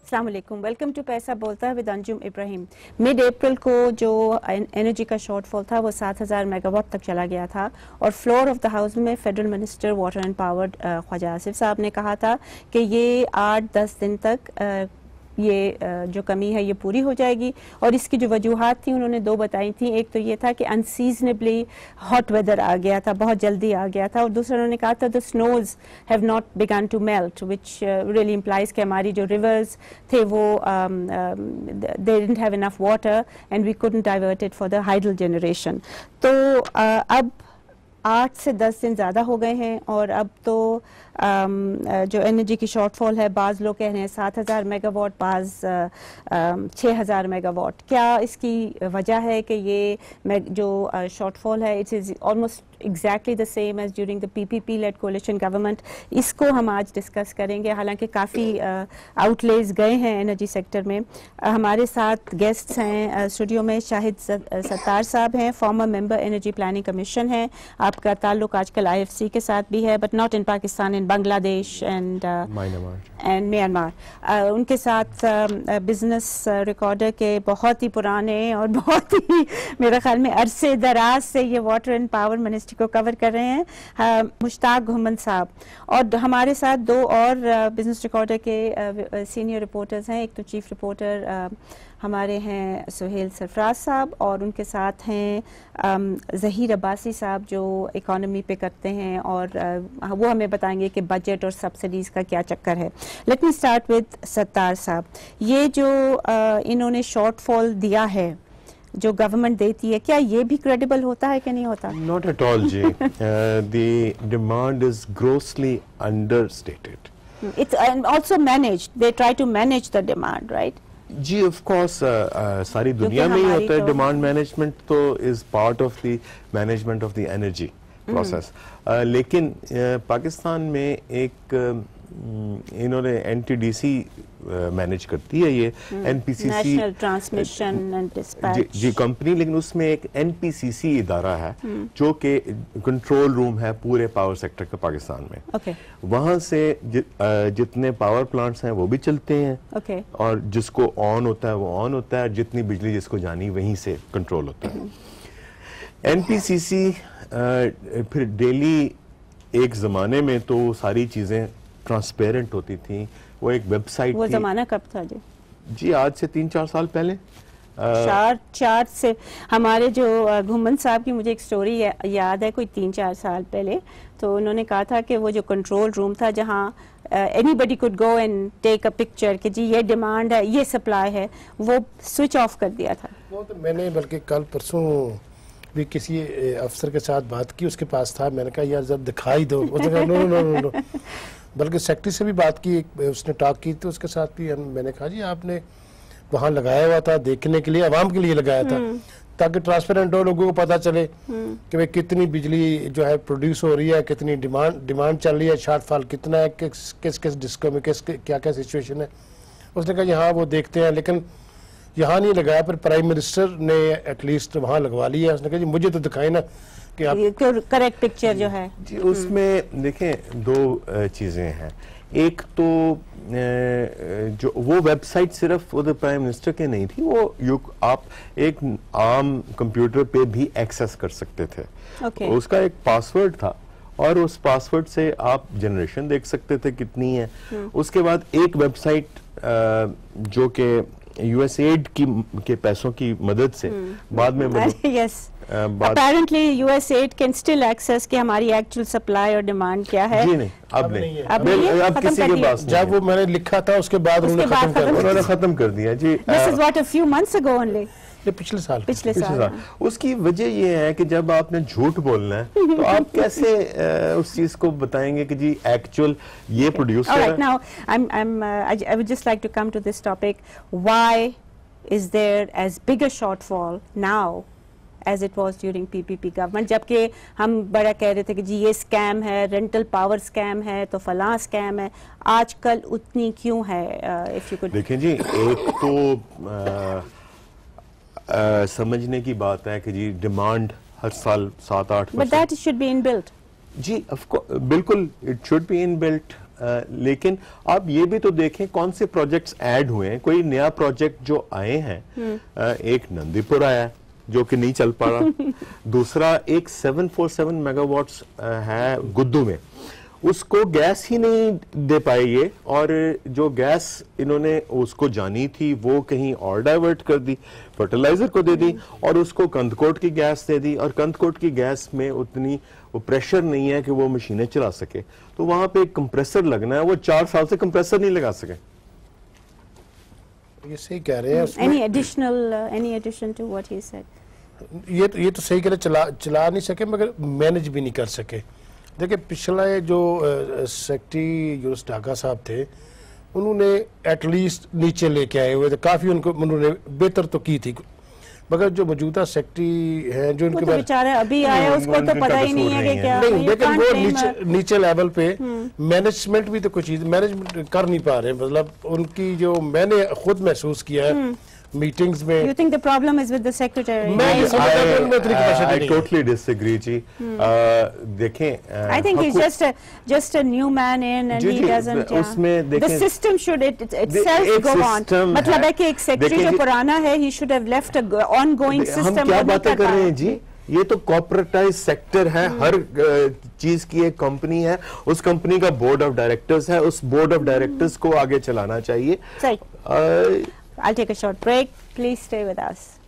अस्सलाम वालेकुम, welcome to पैसा बोलता है विद अंजुम इब्राहिम। मिड अप्रैल को जो एनर्जी का शॉर्टफॉल था वो 7000 मेगावाट तक चला गया था और फ्लोर ऑफ द हाउस में federal minister water and power Khawaja Asif साहब ने कहा था कि ये 8-10 दिन तक ये जो कमी है ये पूरी हो जाएगी। और इसकी जो वजूहात थी उन्होंने दो बताई थी। एक तो ये था कि अनसीजनेबली हॉट वेदर आ गया था, बहुत जल्दी आ गया था, और दूसरा उन्होंने कहा था the snows have not begun to melt which really implies कि हमारी जो रिवर्स थे वो they didn't have enough water and we couldn't divert it for the hydel generation. तो अब 8 से 10 दिन ज़्यादा हो गए हैं और अब तो जो एनर्जी की शॉर्टफॉल है, बाज़ लोग कह रहे हैं 7000 मेगावाट, बाज़ 6000 मेगावाट। क्या इसकी वजह है कि ये जो शॉर्टफॉल है it is almost exactly the same as during the PPP led coalition government? इसको हम आज डिस्कस करेंगे। हालांकि काफ़ी आउटलेज गए हैं एनर्जी सेक्टर में। हमारे साथ गेस्ट्स हैं स्टूडियो में। शाहिद सत्तार साहब हैं, farmer member energy planning commission हैं। आपका ताल्लुक आजकल IFC के साथ भी है, but not in Pakistan, in Bangladesh and Myanmar. उनके साथ बिजनेस रिकॉर्डर के बहुत ही पुराने और बहुत ही मेरे ख्याल में अरसे दराज से ये वाटर एंड पावर मिनिस्ट्री को कवर कर रहे हैं, मुश्ताक घुमन साहब। और हमारे साथ दो और बिजनेस रिकॉर्डर के सीनियर रिपोर्टर्स हैं। एक तो चीफ रिपोर्टर हमारे हैं सुहेल सरफराज साहब और उनके साथ हैं ज़हीर अब्बासी साहब जो इकोनॉमी पे करते हैं और वो हमें बताएंगे कि बजट और सब्सिडीज़ का क्या चक्कर है। Let me start with Sattar साहब। ये जो इन्होंने शॉर्टफॉल दिया है जो गवर्नमेंट देती है, क्या ये भी क्रेडिबल होता है कि नहीं होता? नॉट एट ऑल जी। The demand is grossly understated. It's also managed, they try to manage the demand, right? जी ऑफ कोर्स सारी दुनिया में ही होता है डिमांड मैनेजमेंट, तो is part of the management of the energy process. लेकिन पाकिस्तान में एक इन्होंने NTDC मैनेज करती है, ये NPCC national transmission and dispatch जी कंपनी, लेकिन उसमें एक NPCC इदारा है जो कि कंट्रोल रूम है पूरे पावर सेक्टर का पाकिस्तान में। okay. वहां से जितने पावर प्लांट्स हैं वो भी चलते हैं, okay. और जिसको ऑन होता है वो ऑन होता है, जितनी बिजली जिसको जानी वहीं से कंट्रोल होता है। NPCC फिर डेली, एक जमाने में तो सारी चीजें ट्रांसपेरेंट होती थी, वो एक वेबसाइट, वो जमाना कब था जी? जी आज से 3-4 साल पहले। चार से हमारे जो घुमन साहब की मुझे एक स्टोरी याद है, कोई 3-4 साल पहले। तो उन्होंने कहा था कि वो जो कंट्रोल रूम था जहाँ anybody could go and take a picture कि जी ये डिमांड है, ये सप्लाई है, वो स्विच ऑफ कर दिया था। वो तो मैंने बल्कि कल परसों भी किसी अफसर के साथ बात की, उसके पास था, मैंने कहा यार जब दिखाई दो, उसने कहा नो नो नो नो। बल्कि सेक्रेटरी से भी बात की, उसने टॉक की तो उसके साथ भी मैंने कहा जी आपने वहाँ लगाया हुआ था देखने के लिए, आवाम के लिए लगाया था ताकि ट्रांसपेरेंट हो, लोगों को पता चले कि भाई कितनी बिजली जो है प्रोड्यूस हो रही है, कितनी डिमांड चल रही है, शॉर्टफॉल कितना है, किस किस डिस्को में क्या क्या सिचुएशन है। उसने कहा यहाँ वो देखते हैं, लेकिन यहाँ नहीं लगाया, पर प्राइम मिनिस्टर ने एटलीस्ट वहाँ लगवा लिया। उसने कहा जी मुझे तो दिखाए ना कि आप करेक्ट पिक्चर जो है जी। उसमें देखें दो चीजें हैं। एक तो जो वो वेबसाइट सिर्फ वो प्राइम मिनिस्टर के नहीं थी, वो आप एक आम कंप्यूटर पे भी एक्सेस कर सकते थे। okay. उसका एक पासवर्ड था और उस पासवर्ड से आप जनरेशन देख सकते थे कितनी है। उसके बाद एक वेबसाइट जो कि USAID के पैसों की मदद से बाद में yes. Apparently USAID can still access कि हमारी एक्चुअल सप्लाई और डिमांड क्या है। जी नहीं, अब नहीं, अब किसी के पास जब वो मैंने लिखा था उसके बाद उन्होंने खत्म कर दिया जी। This is what a few months ago only. पिछले साल उसकी वजह ये है कि जब आपने झूठ बोलना है तो आप कैसे उस चीज को बताएंगे कि जी एक्चुअल ये प्रोड्यूस कर रहा है। Now I would just like to come to this topic. Why is there as big a shortfall now as it was during PPP government? जबकि हम बड़ा कह रहे थे कि जी ये स्कैम है, रेंटल पावर स्कैम है, तो फलां स्कैम है, आजकल उतनी क्यों है? If you could देखें जी, एक तो समझने की बात है कि जी डिमांड हर साल 7-8%। But that should be inbuilt. जी बिल्कुल इट शुड बी इनबिल्ट। लेकिन आप ये भी तो देखें कौन से प्रोजेक्ट्स ऐड हुए हैं। कोई नया प्रोजेक्ट जो आए हैं, एक नंदीपुर आया जो कि नहीं चल पा रहा, दूसरा एक 747 मेगावाट्स है गुद्दू में, उसको गैस ही नहीं दे पाए ये, और जो गैस इन्होंने उसको जानी थी वो कहीं और डाइवर्ट कर दी, फर्टिलाइजर को दे दी, और उसको कंदकोट की गैस दे दी, और कंदकोट की गैस में उतनी वो प्रेशर नहीं है कि वो मशीनें चला सके, तो वहां पे एक कंप्रेसर लगना है, वो 4 साल से कंप्रेसर नहीं लगा सके। ये सही कह रहे हैं। any addition to what he said? ये तो सही कह रहे, चला नहीं सके मगर मैनेज भी नहीं कर सके। देखिए पिछला जो सेक्रेटरी यूनुस ढाका साहब थे, उन्होंने एटलीस्ट नीचे लेके आए हुए थे, काफी उन्होंने बेहतर तो की थी, मगर जो मौजूदा सेक्रेटरी हैं जो इनके बेचारे अभी आया, उसको तो पता ही नहीं है कि क्या नहीं, लेकिन वो नीचे लेवल पे मैनेजमेंट भी तो कुछ चीज मैनेजमेंट कर नहीं पा रहे। मतलब उनकी जो मैंने खुद महसूस किया है मीटिंग्स में। You think the problem is with the secretary? I totally disagree जी। देखें, I think he's just a new man in and he doesn't. उसमें देखें, the system should itself go on. मतलब है कि एक secretary जो पुराना है, he should have left a ongoing system. हम क्या बातें कर रहे हैं जी, ये तो कॉर्पोरेटाइज सेक्टर है, हर चीज की एक कंपनी है, उस कंपनी का बोर्ड ऑफ डायरेक्टर्स है, उस बोर्ड ऑफ डायरेक्टर्स को आगे चलाना चाहिए। सही। I'll take a short break. Please stay with us.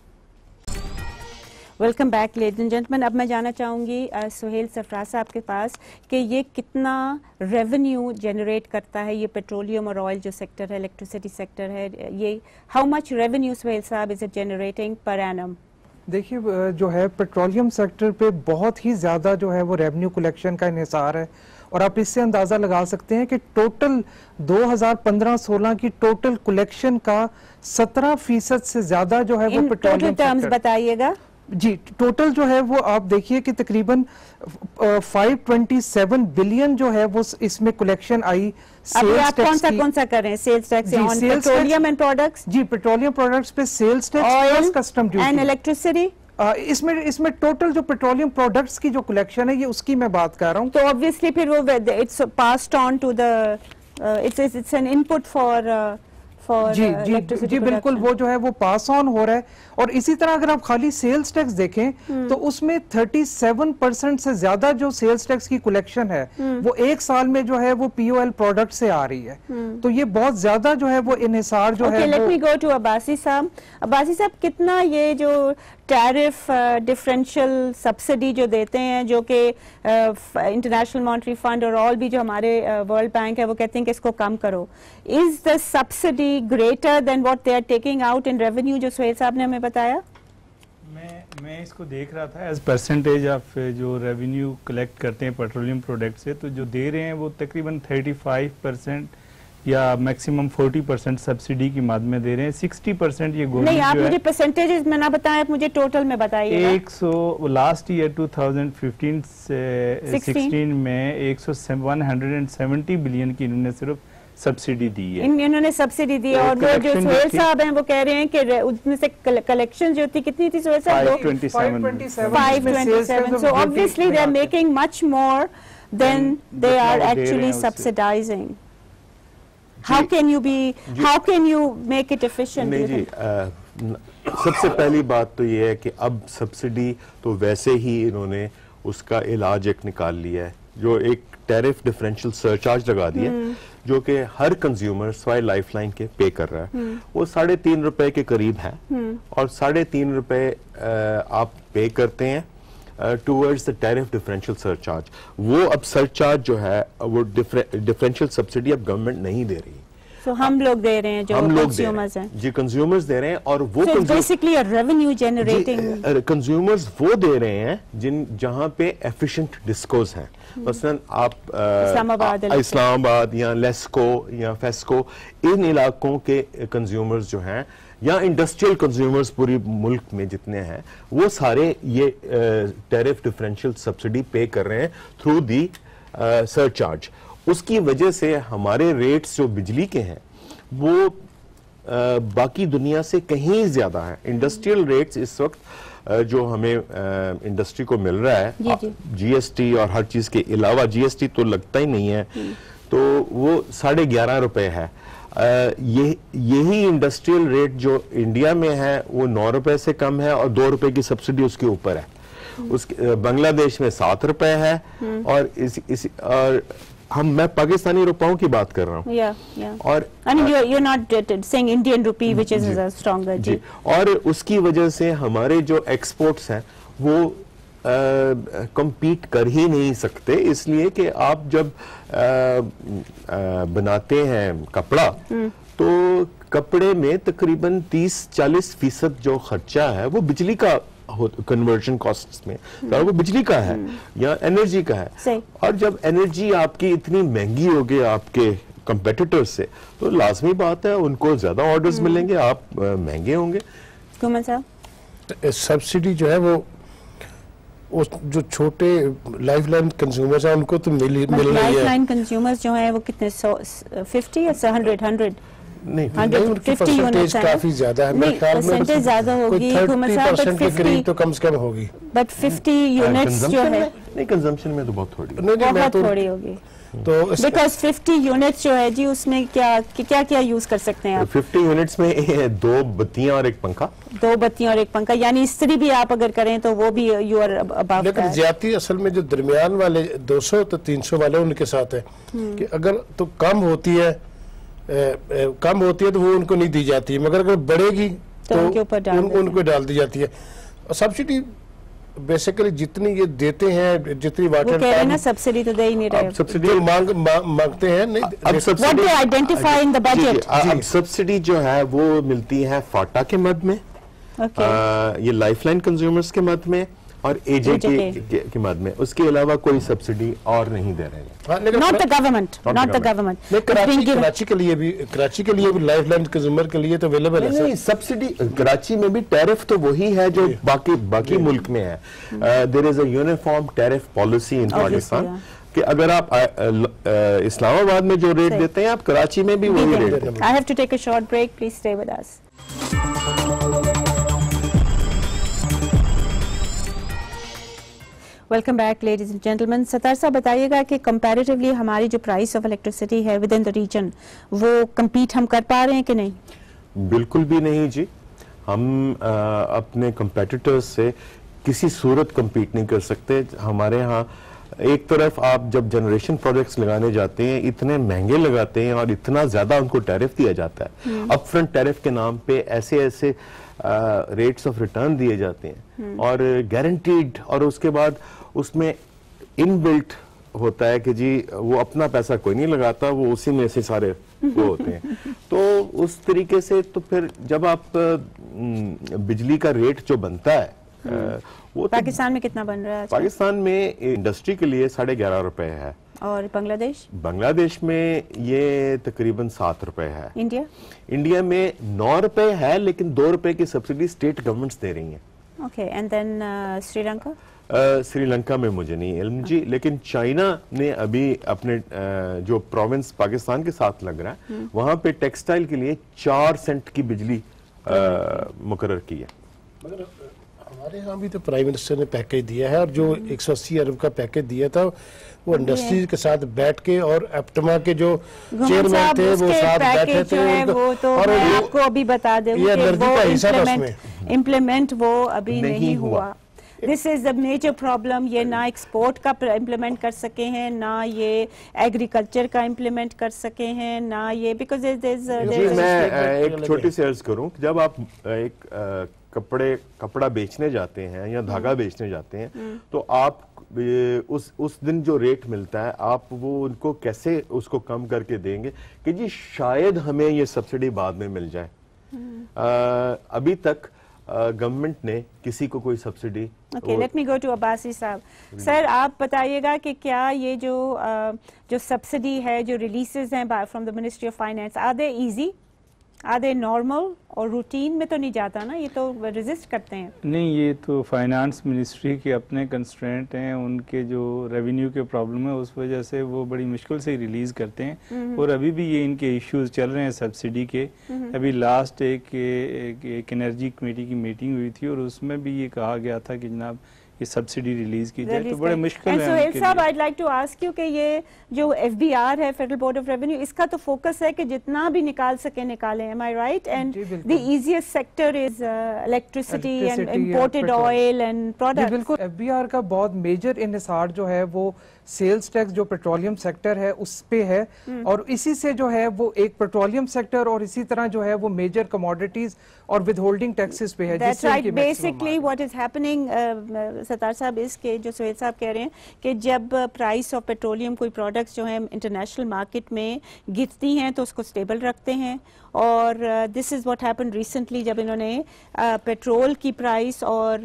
Welcome back, ladies and gentlemen. अब मैं जानना चाहूँगी सुहेल सरफराज साहब के पास कि ये कितना रेवेन्यू जनरेट करता है, ये पेट्रोलियम और ऑयल जो सेक्टर है, इलेक्ट्रिसिटी सेक्टर है, ये हाउ मच रेवेन्यू सुहेल साहब is it generating per annum? देखिए जो है पेट्रोलियम सेक्टर पे बहुत ही ज़्यादा जो है वो रेवेन्यू कलेक्शन का इन्हिसार है, और आप इससे अंदाज़ा लगा सकते हैं कि टोटल 2015-16 की टोटल कलेक्शन का 17% से ज़्यादा जो है वो पेट्रोलियम टर्म्स बताइएगा जी। टोटल जो है वो आप देखिए कि तकरीबन 527 बिलियन जो है वो इसमें कलेक्शन आई। अभी आप कौन सा कर रहे हैं? Sales tax on petroleum and products? जी, पेट्रोलियम प्रोडक्ट्स पे sales tax, custom duty and electricity. इसमें टोटल जो पेट्रोलियम प्रोडक्ट्स की जो कलेक्शन है ये उसकी मैं बात कर रहा हूँ। तो ऑब्वियसली फिर वो it's passed on to the it's an input for जी बिल्कुल, वो जो है वो पास ऑन हो रहा है। और इसी तरह अगर आप खाली सेल्स टैक्स देखें तो उसमें 37% से ज्यादा जो सेल्स टैक्स की कलेक्शन है वो एक साल में जो है वो पीओएल प्रोडक्ट से आ रही है। तो ये बहुत ज्यादा जो है वो इन्हिसार जो है। Let me go to Abbasi साहब। अब्बासी साहब, कितना ये जो टैरिफ डिफरेंशियल सब्सिडी जो देते हैं, जो कि इंटरनेशनल मॉनेटरी फंड और ऑल भी जो हमारे वर्ल्ड बैंक है वो कहते हैं कि इसको कम करो, is the subsidy greater than what they are taking out in revenue, जो सुहेल साहब ने हमें बताया? मैं इसको देख रहा था एज परसेंटेज ऑफ जो रेवेन्यू कलेक्ट करते हैं पेट्रोलियम प्रोडक्ट से, तो जो दे रहे हैं वो तकरीबन 35% या मैक्सिमम 40% सब्सिडी की मद में दे रहे हैं। 60% ये गवर्नमेंट। नहीं, आप मुझे परसेंटेजेस में ना बताएं, आप मुझे टोटल में बताइए। लास्ट ईयर 2015-16 में 170 बिलियन की इन्होंने सिर्फ सब्सिडी दी है। इन्होंने सब्सिडी दी है, और वो जो सुहेल साहब हैं वो कह रहे हैं कि उसमें से कलेक्शन जो थी कितनी थी सुहेल साहब? 527। So obviously they are making much more than they are actually subsidising. How can you make it efficient? नहीं जी, सबसे पहली बात तो ये है कि अब सब्सिडी तो वैसे ही इन्होंने उसका इलाज एक निकाल लिया है, जो एक टैरिफ डिफरेंशियल सरचार्ज लगा दिया जो कि हर कंज्यूमर स्वाय लाइफलाइन के पे कर रहा है। वो 3.5 रुपए के करीब है, और 3.5 रुपए आप पे करते हैं towards the tariff differential surcharge. वो अब सरचार्ज जो है वो डिफरेंशियल सब्सिडी अब गवर्नमेंट नहीं दे रही, तो हम लोग दे रहे हैं, जो कंज्यूमर्स हैं जी, कंज्यूमर्स दे रहे हैं। और वो बेसिकली रेवेन्यू जनरेटिंग कंज्यूमर्स वो दे रहे हैं जहां पे एफिशिएंट डिस्कोस हैं। मसलन आप इस्लामाबाद या लेस्को या फेस्को, इन इलाकों के कंज्यूमर्स जो हैं, या इंडस्ट्रियल कंज्यूमर्स पूरी मुल्क में जितने हैं, वो सारे ये टैरिफ डिफरेंशियल सब्सिडी पे कर रहे हैं थ्रू दी सरचार्ज। उसकी वजह से हमारे रेट्स जो बिजली के हैं वो बाकी दुनिया से कहीं ज्यादा है। इंडस्ट्रियल रेट्स इस वक्त जो हमें इंडस्ट्री को मिल रहा है, जीएसटी और हर चीज के अलावा, जीएसटी तो लगता ही नहीं है, तो वो 11.5 रुपए है। यही इंडस्ट्रियल रेट जो इंडिया में है वो 9 रुपए से कम है और 2 रुपए की सब्सिडी उसके ऊपर है। उसके बांग्लादेश में 7 रुपए है और और मैं पाकिस्तानी रुपयों की बात कर रहा हूँ। और I mean you're not saying Indian rupee which is stronger जी। और उसकी वजह से हमारे जो एक्सपोर्ट्स हैं वो compete कर ही नहीं सकते, इसलिए कि आप जब बनाते हैं कपड़ा तो कपड़े में तकरीबन 30-40% जो खर्चा है वो बिजली का कन्वर्जन कॉस्ट में वो बिजली का है या एनर्जी का है। और जब एनर्जी आपकी इतनी महंगी होगी आपके कंपेटिटर्स से तो लाजमी बात है उनको ज्यादा ऑर्डर्स मिलेंगे, आप महंगे होंगे। सब्सिडी जो है वो जो छोटे लाइफलाइन कंज्यूमर्स हैं उनको तो मिल रही है। लाइफलाइन कंज्यूमर्स जो हैं वो कितने 50 या 100 नहीं, उनकी परसेंटेज काफी ज्यादा है। मेरे ख्याल में परसेंटेज ज्यादा होगी, 30% के करीब तो कम से कम होगी। बट 50 यूनिट्स जो है नहीं, कंजम्पशन में तो बहुत थोड़ी बहुत थोड़ी होगी। तो बिकॉज 50 यूनिट्स जो है जी उसमें क्या यूज कर सकते हैं आप? 50 यूनिट्स में 2 बत्तियां और 1 पंखा। 2 बत्तियां और 1 पंखा, यानी इस्त्री भी आप अगर करें तो वो भी यू आर अबव। लेकिन ज्यादा असल में जो दरमियान वाले 200 तो 300 वाले उनके साथ है कि अगर तो कम होती है तो वो उनको नहीं दी जाती है, मगर अगर बढ़ेगी तो उनको डाल दी जाती है। और सब्सिडी बेसिकली जितनी ये देते हैं, जितनी वाटर ना सब्सिडी तो दे ही नहीं रहे, सब्सिडी मांगते हैं नहीं। अब subsidy identify in the budget. अब सब्सिडी जो है वो मिलती है फाटा के मद में, ये लाइफलाइन कंज्यूमर्स के मद में और एजे के मद में। उसके अलावा कोई सब्सिडी और नहीं दे रहे हैं। Not the government. कराची के लिए भी लाइफलाइन कंज्यूमर के लिए तो अवेलेबल है। नहीं, सब्सिडी कराची में भी टैरिफ तो वही है जो बाकी मुल्क में है। There is a uniform tariff policy in Pakistan कि अगर आप इस्लामाबाद में जो रेट देते हैं आप कराची में भी वही रेट देते हैं। I have to take a short break, please stay with us. Welcome back ladies and gentleman. Sattar साहब बताइएगा कि कंपैरेटिवली हमारी जो प्राइस ऑफ इलेक्ट्रिसिटी है विद इन द रीजन वो compete हम कर पा रहे हैं कि नहीं? बिल्कुल भी नहीं जी, हम अपने कंपेटिटर्स से किसी सूरत compete नहीं कर सकते। हमारे यहाँ एक तरफ आप जब जनरेशन प्रोजेक्ट्स लगाने जाते हैं इतने महंगे लगाते हैं और इतना ज्यादा उनको टैरिफ दिया जाता है, अपफ्रंट टैरिफ के नाम पे ऐसे रेट्स ऑफ रिटर्न दिए जाते हैं और गारंटीड, और उसके बाद उसमें इनबिल्ट होता है कि जी वो अपना पैसा कोई नहीं लगाता, वो उसी में से सारे वो होते हैं। तो उस तरीके से तो फिर जब आप बिजली का रेट जो बनता है वो पाकिस्तान में कितना बन रहा है? पाकिस्तान में इंडस्ट्री के लिए 11.5 रुपए है। और बांग्लादेश में ये तकरीबन 7 रुपए है। इंडिया में 9 रुपए है, लेकिन 2 रुपए की सब्सिडी स्टेट गवर्नमेंट्स दे रही हैं। Okay, and then Sri Lanka? Sri Lanka में मुझे नहीं इल्म जी, लेकिन चाइना ने अभी अपने जो प्रोविंस पाकिस्तान के साथ लग रहा है वहां पे टेक्सटाइल के लिए 4 सेंट की बिजली मुकर्रर की है। मगर हमारे यहाँ भी तो प्राइम मिनिस्टर ने पैकेज दिया है और जो 180 अरब का पैकेज दिया था वो इंडस्ट्रीज के साथ बैठ के और एप्टमा के जो चेयरमैन थे वो साथ बैठे थे। वो तो मैं आपको अभी बता दें इम्प्लीमेंट वो अभी नहीं हुआ। This is the major problem. ये ना एक्सपोर्ट का इम्प्लीमेंट कर सके हैं, ना ये एग्रीकल्चर का इम्प्लीमेंट कर सके हैं, ना ये बिकॉज मैं एक छोटी सी अर्ज करूं, जब आप एक कपड़ा बेचने जाते हैं या धागा बेचने जाते हैं तो आप उस दिन जो रेट मिलता है आप वो उनको कैसे उसको कम करके देंगे कि जी शायद हमें ये सब्सिडी बाद में मिल जाए। अभी तक गवर्नमेंट ने किसी को कोई subsidy. Okay, let me go to Abbasi साहब। सर आप बताइएगा कि क्या ये जो सब्सिडी है, जो रिलीजेस हैं from the ministry of finance, are they easy, are they normal, और रूटीन में तो नहीं जाता ना, ये तो रेजिस्ट करते हैं? नहीं, ये तो फाइनेंस मिनिस्ट्री के अपने कंस्ट्रेंट हैं, उनके जो रेवेन्यू के प्रॉब्लम है उस वजह से वो बड़ी मुश्किल से रिलीज करते हैं। और अभी भी ये इनके इश्यूज चल रहे हैं सब्सिडी के। अभी लास्ट एक एनर्जी कमेटी की मीटिंग हुई थी और उसमें भी ये कहा गया था कि जनाब ये सब्सिडी रिलीज की जाए, तो बड़े मुश्किल है। सोहेल साहब, I'd like to ask you कि ये जो FBR है, फेडरल बोर्ड ऑफ रेवेन्यू, इसका तो फोकस है कि जितना भी निकाल सके निकालें, am I right? And the easiest sector is electricity and imported oil and products. बिल्कुल, FBR का बहुत मेजर इन्हिसार जो है वो सेल्स टैक्स जो पेट्रोलियम सेक्टर है उस पे है, और इसी से जो है वो एक पेट्रोलियम सेक्टर और इसी तरह जो है वो मेजर कमोडिटीज और विदहोल्डिंग टैक्सेस पे है। That's right. Basically what is happening, Sattar साहब, इसके जो सोहेल साहब कह रहे हैं कि जब प्राइस ऑफ पेट्रोलियम कोई प्रोडक्ट्स जो है इंटरनेशनल मार्केट में गिरती हैं तो उसको स्टेबल रखते हैं, और this is what happened recently जब इन्होंने पेट्रोल की प्राइस और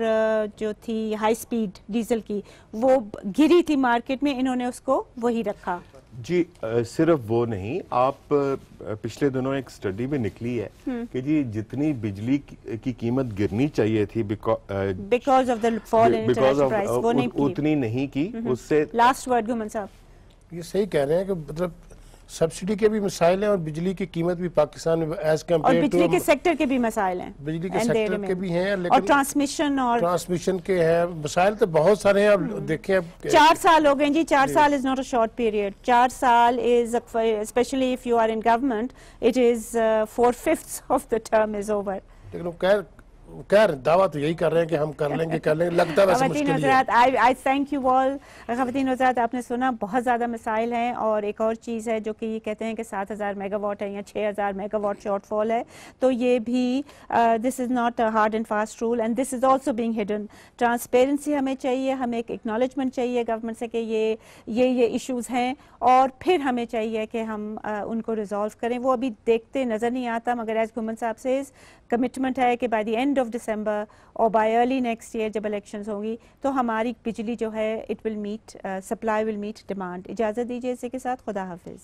जो थी हाई स्पीड डीजल की वो गिरी थी मार्केट में, इन्होंने उसको वही रखा। जी सिर्फ वो नहीं, आप पिछले दिनों एक स्टडी में निकली है कि जी जितनी बिजली की कीमत गिरनी चाहिए थी because of the fall in international price, वो नहीं उतनी नहीं की। उससे लास्ट वर्ड घुमन साहब, ये सही कह रहे हैं कि मतलब सब्सिडी के भी मसाइल हैं और बिजली की कीमत भी पाकिस्तान में एज कम्पेयर और बिजली के सेक्टर के भी मसाइल हैं, बिजली के सेक्टर के भी हैं, लेकिन और ट्रांसमिशन के हैं मसाइल तो बहुत सारे हैं। अब देखें, अब 4 साल हो गए जी, 4 साल is not a short period, 4 साल is specially if you are in government it is 4/5 of the term is over. लेकिन वो खैर दावा तो यही कर रहे हैं कि हम कर लेंगे लगता वैसे मुश्किल है। आई थैंक यू ऑल। ख़वातीन हज़रात, आपने सुना बहुत ज़्यादा मसाइल हैं, और एक और चीज़ है जो कि ये कहते हैं कि 7000 मेगावाट है या 6000 मेगावाट शॉर्टफॉल है, तो ये भी this is not a hard and fast rule and this is also being hidden. Transparency हमें चाहिए, हमें एक एक्नॉलेजमेंट चाहिए गवर्नमेंट से कि ये इशूज़ हैं, और फिर हमें चाहिए कि हम उनको रिजॉल्व करें। वो अभी देखते नज़र नहीं आता, मगर एज घुमन साहब से कमिटमेंट है कि by the end of December और बाय अर्ली नेक्स्ट ईयर जब इलेक्शंस होंगी तो हमारी बिजली जो है it will meet, supply will meet demand. इजाज़त दीजिए इसी के साथ, खुदा हाफिज़।